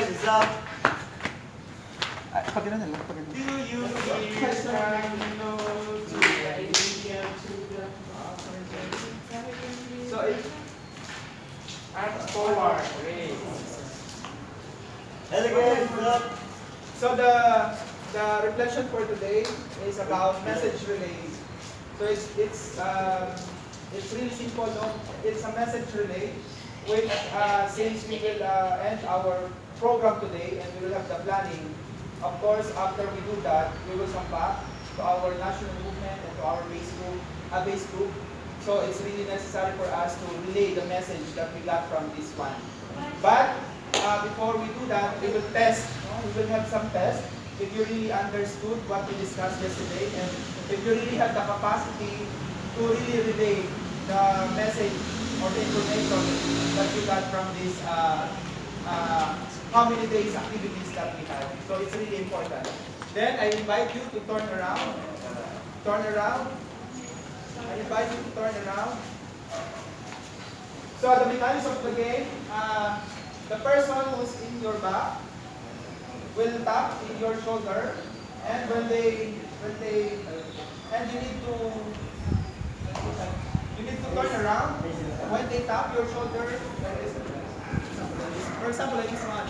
what's up? Pati na lang. Do you hear So it's forward. Hello guys, what's up? So the reflection for today is about message relay. So it's really simple, no? It's a message relay, which since we will end our program today and we will have the planning. Of course, after we do that, we will come back to our national movement and to our base group. So it's really necessary for us to relay the message that we got from this one. But before we do that, we will test. No? We will have some tests. If you really understood what we discussed yesterday, and if you really have the capacity to really relay the message or the information that you got from this how many days activities that we have. So it's really important. Then I invite you to turn around. Turn around. I invite you to turn around. So the mechanics of the game, the person who's in your back will tap in your shoulder, and and you need to turn around. When they tap your shoulder, for example, like this one.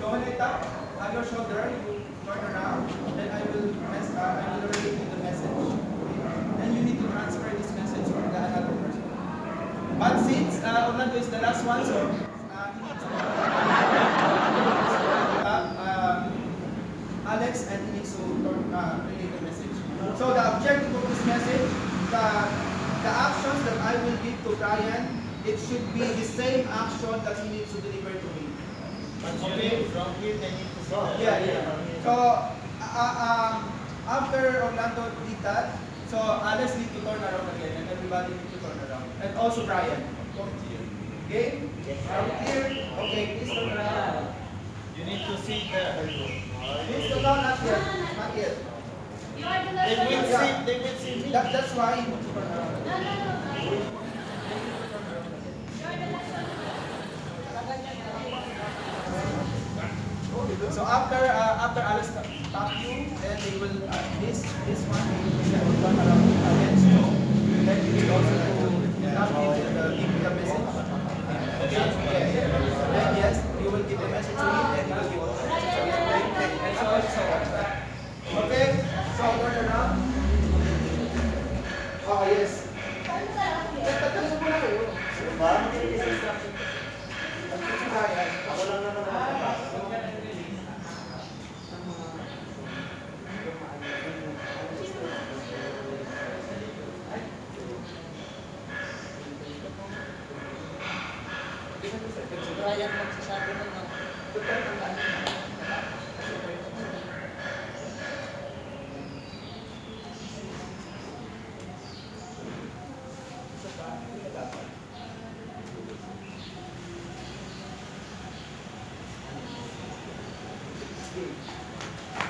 So when I tap on your shoulder, you turn around, then I will relay you the message. Okay? And you need to transfer this message to the another person. But since Orlando is the last one, so he needs to Alex, and he needs to relay the message. So the objective of this message, the actions that I will give to Brian, it should be the same action that he needs to deliver to me. Okay? From here, they need to go. Yeah. So after Orlando did that, so Alex need to turn around again, and everybody need to turn around, and also Brian. Okay? Are we clear? Okay, please turn around. You need to see the... Please turn around, not yet. Not yet. They will see me. That's why you need to turn around. So after Alex tap you, then they will this one they will turn around against you. Then you will also give the message. Okay? Then yes, you will give the message to him, and he will give the message to him. And so on, so on. Okay? So turn around. Oh yes. Tatapos mo na kayo. Ano ba? Ako lang naman nakakapasok. Brian magsasabi ng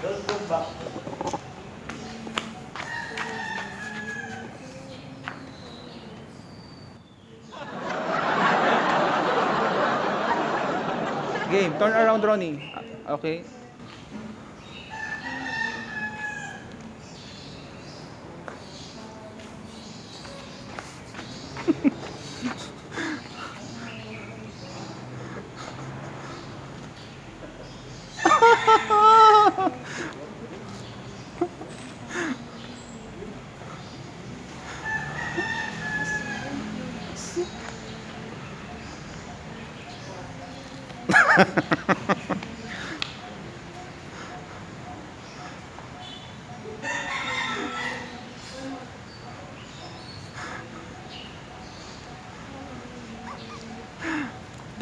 Don't go back. Game, turn around, Ronnie. Okay.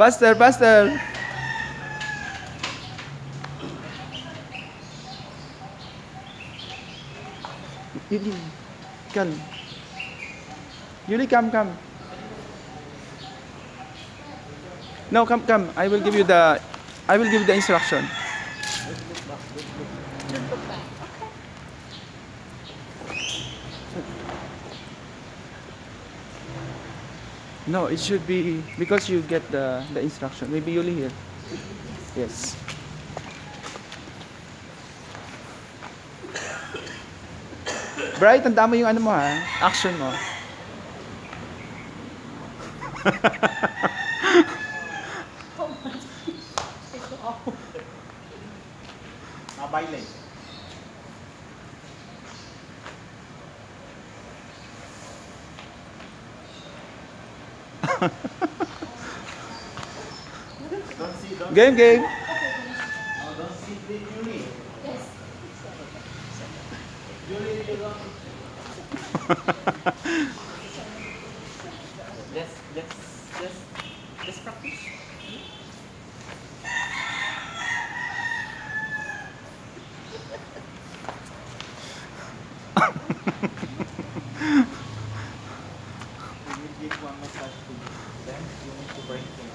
Pastor. Yuli, come. Yuli, come. No, come. I will give you the instruction. No, it should be because you get the instruction. Maybe Yuli here. Yes. Bright, tanda mo yung ano mo ha? Action mo. Baile. Don't see, don't Game, game. no, don't see the Julie. Yes. Julie, you don't. Let's practice. We will give one massage to you. Then you need to bring him.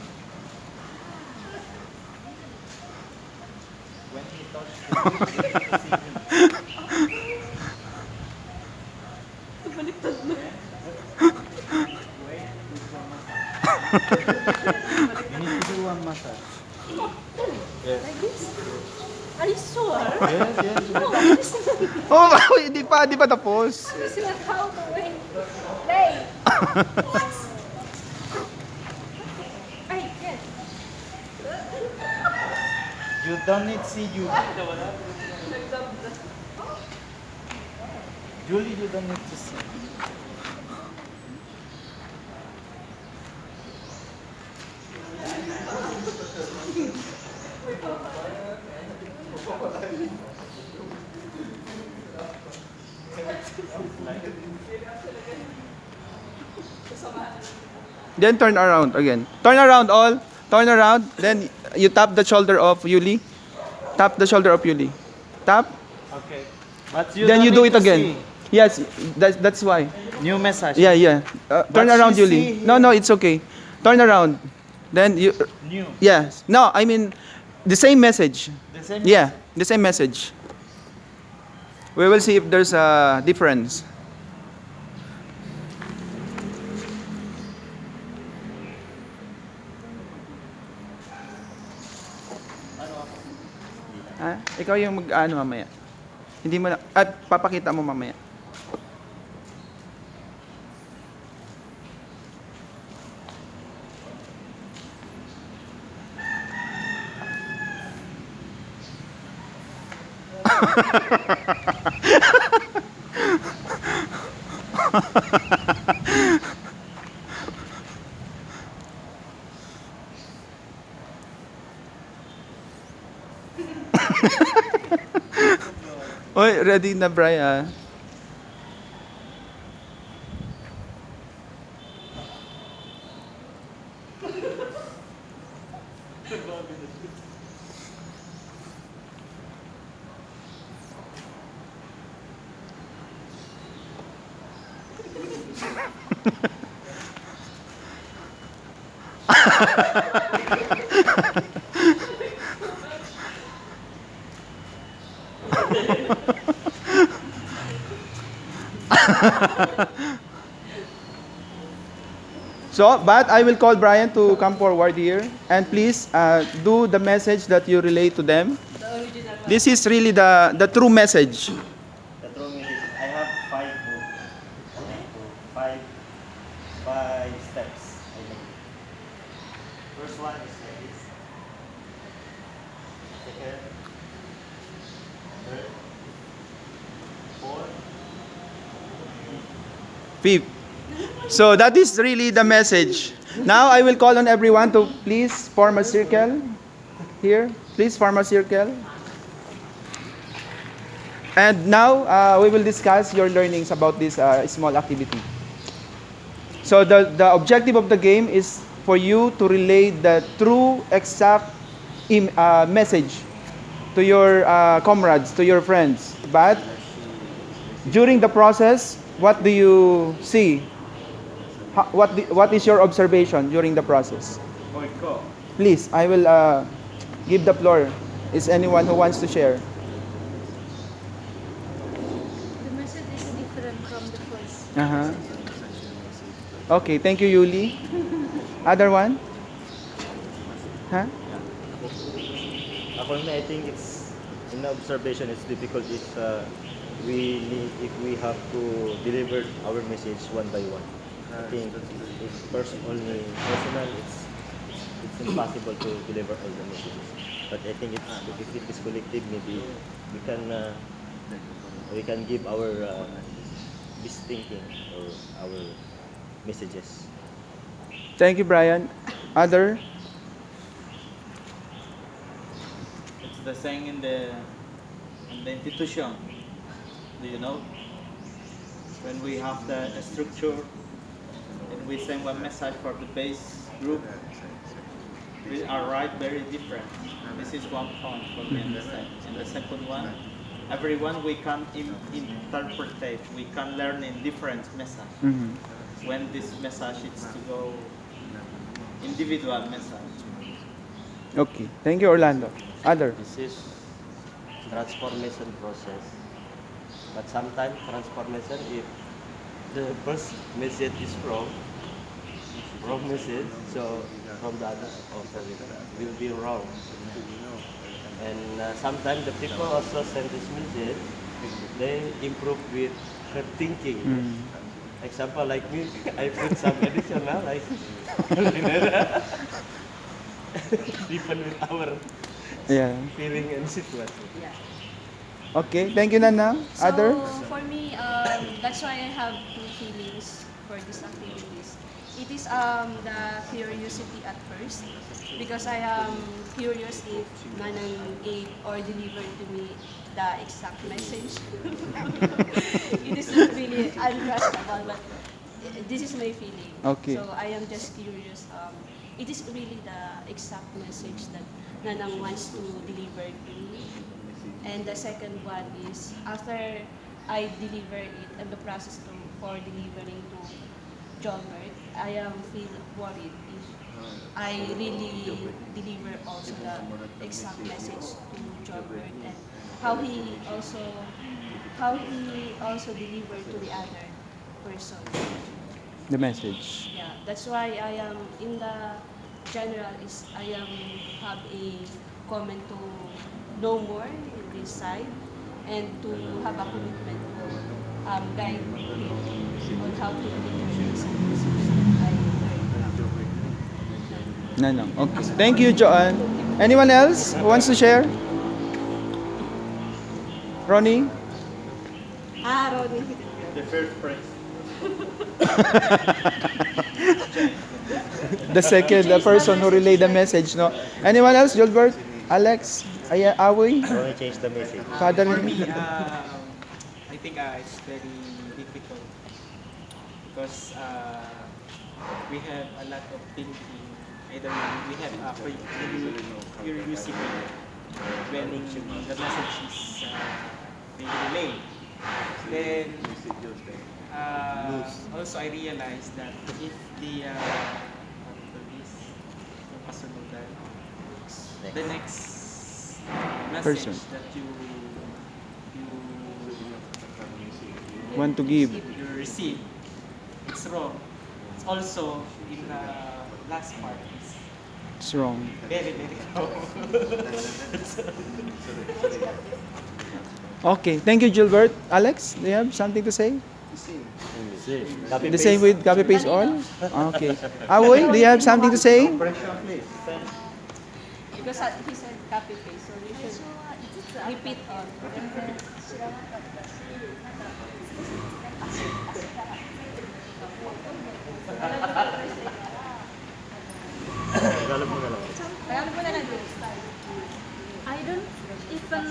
When he touches you, you need to see him. Wait, this one massage. You need to do one massage. Yes. Like this? Are you sure? Yes, yes. No, this is Oh, hindi pa tapos. not how to win. Play. Ay, yes. You don't need to see you. Julie, you don't need to see. Then turn around again. Turn around all. Turn around. Then you tap the shoulder of Yuli. Tap the shoulder of Yuli. Tap. Okay. But Then don't you do need it to again. Yes, that's why. see. New message. Yeah, yeah. Turn But around, she Yuli. see No, here. no, it's okay. Turn around. Then you. New. Yes. No, I mean the same message. The same. Yeah, the same message. We will see if there's a difference. Ha? Ikaw yung mag-ano mamaya. Hindi mo na, at papakita mo mamaya. Oy, ready na, Brian. So, but I will call Brian to come forward here. And please do the message that you relay to them. This is really the true message. The true message. I have five steps. I think. First one is like this. Second, third, fourth, Fifth. So that is really the message. Now I will call on everyone to please form a circle here. Please form a circle. And now we will discuss your learnings about this small activity. So the objective of the game is for you to relay the true, exact message to your comrades, to your friends. But during the process, what do you see? What is your observation during the process? go. Please, I will give the floor. Is anyone who wants to share? The message is different from the first. Uh-huh. Okay, thank you, Yuli. Other one? Huh? For me, I think it's in observation. It's difficult if we have to deliver our message one by one. I think if only personal, it's impossible to deliver all the messages. But I think if it is collective, maybe we can uh, we can give our this thinking or our messages. Thank you, Brian. Other? It's the saying in the institution. Do you know? When we have the structure and we send one message for the base group, we are right very different. This is one point for me understand. And the second one, everyone we can interpret, we can learn in different message. Mhm. When this message is to go individual message. Okay. Thank you, Orlando. Other? This is transformation process. But sometimes transformation, if the first message is wrong message, so from the other also will be wrong. And sometimes the people also send this message, they improve with her thinking. Mm. Example like me, I put some additional like different with our Yeah. feeling and situation. Okay. Thank you, Nana. Other? So for me, that's why I have two feelings for these activities. It is the curiosity at first, because I am curious if Nanang gave or delivered to me the exact message. It is not really untrustable, but this is my feeling. Okay. So I am just curious. It is really the exact message that Nanang wants to deliver to me. And the second one is after I deliver it and the process for delivering to Johnbert, I am feel worried if I really deliver also the exact message to Johnbert and how he also delivered to the other person. The message. Yeah, that's why I am in the general is I am have a comment to know more in this side and to have a commitment to guide him on how to deliver this message that I learned from. Nana. Okay. Thank you, Joanne. Anyone else who wants to share? Ronnie? Ronnie. The first phrase. The second person who relayed the message, no? Anyone else? Gilbert? Alex? Awi? Only change the message. Father? For me, I think it's very difficult because we have a lot of thinking. Either we have a curiosity when the message is being relayed. Then also I realized that if the the next message Person. that you Want to give? you receive, it's wrong. It's also in the last part. It's It's wrong. very wrong. Okay. Thank you, Gilbert. Alex, do you have something to say? Copy The same paste. with copy paste all? Okay. Awi, do you have something to say? Pressure, please. Because he said copy paste, so you should repeat all. Tagalog mo na lang. Tagalog mo na lang. I don't even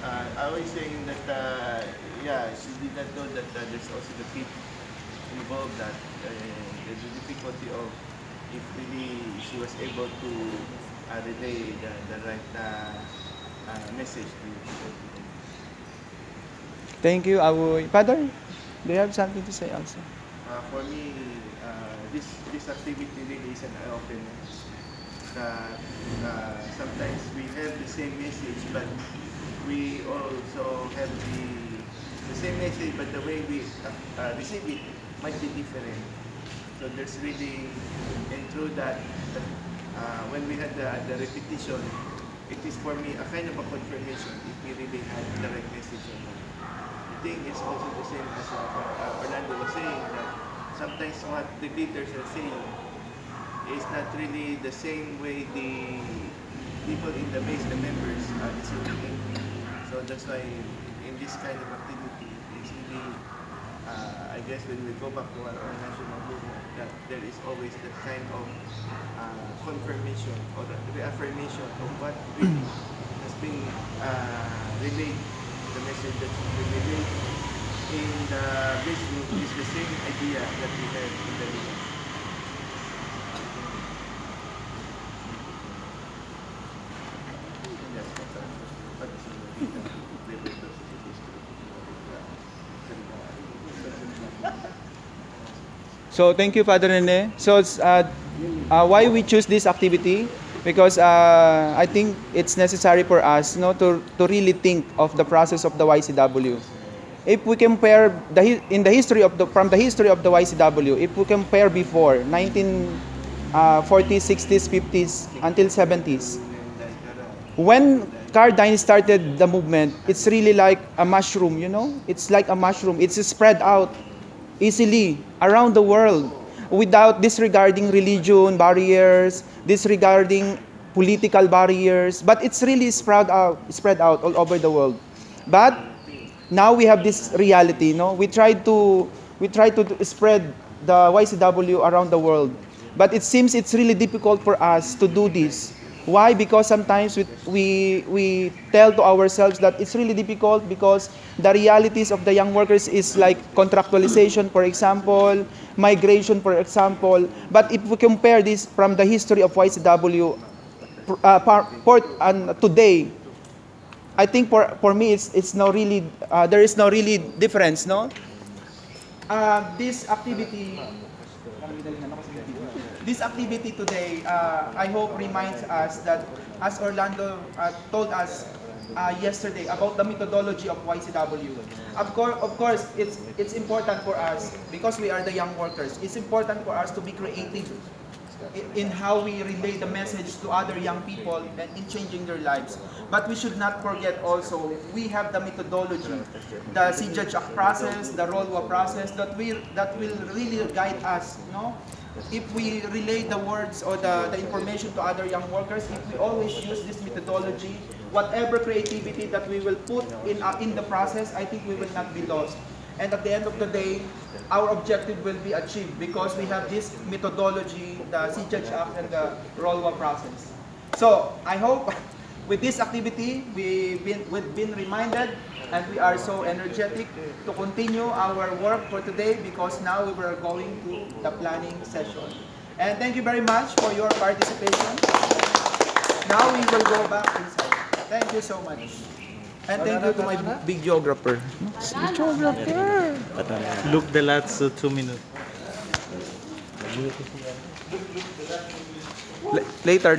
I was saying that, yeah, she did not know that there's also the pit involved, that the difficulty of if really she was able to relay the right message to you. Thank you, Awi. Father, do you have something to say also? For me, this activity really is an eye-opener. Sometimes we have the same message, but we also have the same message, but the way we receive it might be different. So there's really, and through that when we had the repetition, it is for me a kind of a confirmation if we really had the right message or not. I think it's also the same as what Orlando was saying, that sometimes what the leaders are saying is not really the same way the people in the base, the members, are receiving it. So that's why in this kind of activity, it's really, I guess when we go back to our national movement, that there is always that kind of confirmation or reaffirmation of what really has been relayed, the message that's been relayed in the base group is the same idea that we have in the leader. So thank you, Father Rene. So it's, why we choose this activity? Because I think it's necessary for us, to really think of the process of the YCW. If we compare in the history of from the history of the YCW, if we compare before 1940s, 60s, 50s until 70s, when Cardine started the movement, it's really like a mushroom, It's like a mushroom. It's spread out easily around the world without disregarding religion barriers, disregarding political barriers, but it's really spread out all over the world. But now we have this reality, we try to spread the YCW around the world, but it seems it's really difficult for us to do this. Why? Because sometimes we tell to ourselves that it's really difficult because the realities of the young workers is like contractualization, for example, migration, for example. But if we compare this from the history of YCW today, I think for me it's no really there is no really difference, no. This activity today, I hope reminds us that, as Orlando told us yesterday about the methodology of YCW. Of course, it's important for us because we are the young workers. It's important for us to be creative in how we relay the message to other young people and in changing their lives. But we should not forget also, we have the methodology, the CJudge Act process, the ROLWA process that will really guide us, if we relay the words or the information to other young workers, if we always use this methodology, whatever creativity that we will put in the process, I think we will not be lost. And at the end of the day, our objective will be achieved because we have this methodology, the CJudge Act and the ROLWA process. So I hope with this activity, we've been reminded and we are so energetic to continue our work for today because now we were going to the planning session. And thank you very much for your participation. Now we will go back inside. Thank you so much. And thank you to my big geographer. Look the last 2 minutes. Later.